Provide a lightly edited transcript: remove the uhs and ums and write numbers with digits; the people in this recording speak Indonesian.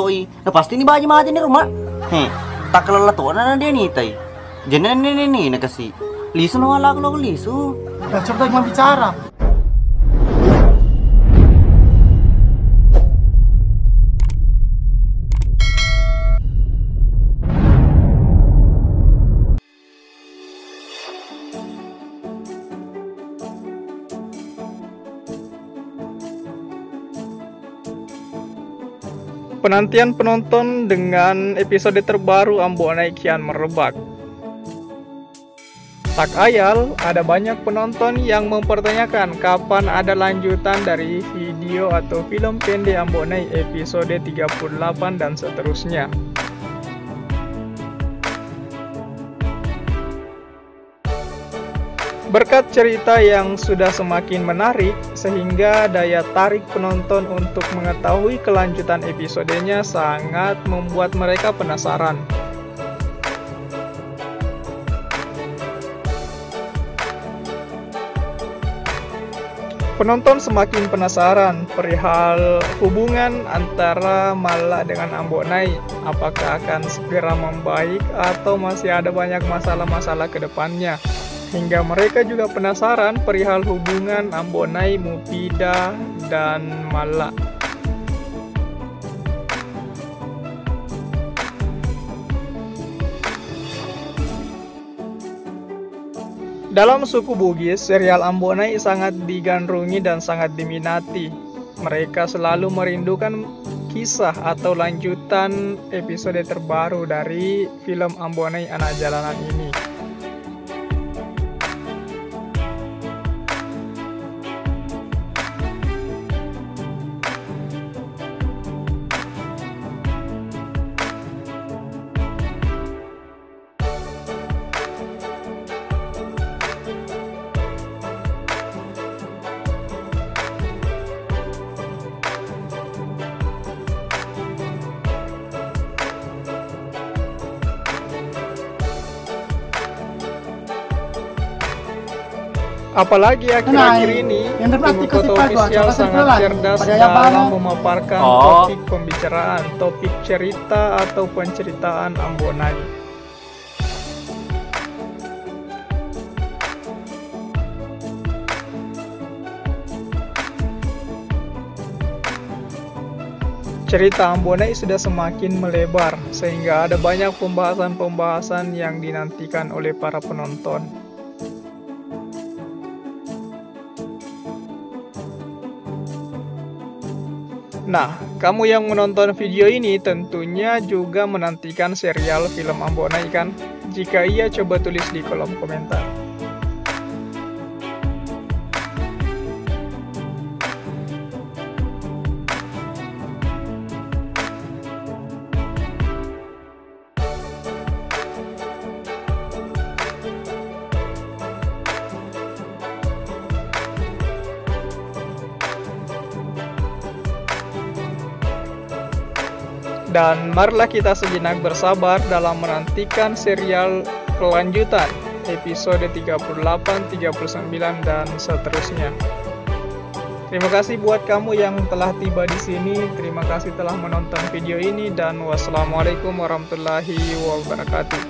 doi. Nah pasti nih baji mati nih rumah. Tak kelala tuh anak dia nih tay. Jangan nih nakasih. Lisu nawa lagu lisu. Nah, coba gimana bicara. Penantian penonton dengan episode terbaru Ambonai kian merebak. Tak ayal, ada banyak penonton yang mempertanyakan kapan ada lanjutan dari video atau film pendek Ambonai episode 38 dan seterusnya. Berkat cerita yang sudah semakin menarik, sehingga daya tarik penonton untuk mengetahui kelanjutan episodenya sangat membuat mereka penasaran. Penonton semakin penasaran perihal hubungan antara Mala dengan Ambonai. Apakah akan segera membaik atau masih ada banyak masalah-masalah ke depannya? Hingga mereka juga penasaran perihal hubungan Ambonai, Mufidah, dan Mala. Dalam suku Bugis, serial Ambonai sangat digandrungi dan sangat diminati. Mereka selalu merindukan kisah atau lanjutan episode terbaru dari film Ambonai Anak Jalanan ini. Apalagi akhir-akhir ini, tim Foto Official sangat cerdas dalam memaparkan topik pembicaraan, topik cerita atau penceritaan Ambonai. Cerita Ambonai sudah semakin melebar, sehingga ada banyak pembahasan-pembahasan yang dinantikan oleh para penonton. Nah, kamu yang menonton video ini tentunya juga menantikan serial film Ambonai kan? Jika iya, coba tulis di kolom komentar. Dan marilah kita sejenak bersabar dalam menantikan serial kelanjutan episode 38, 39, dan seterusnya. Terima kasih buat kamu yang telah tiba di sini. Terima kasih telah menonton video ini dan wassalamualaikum warahmatullahi wabarakatuh.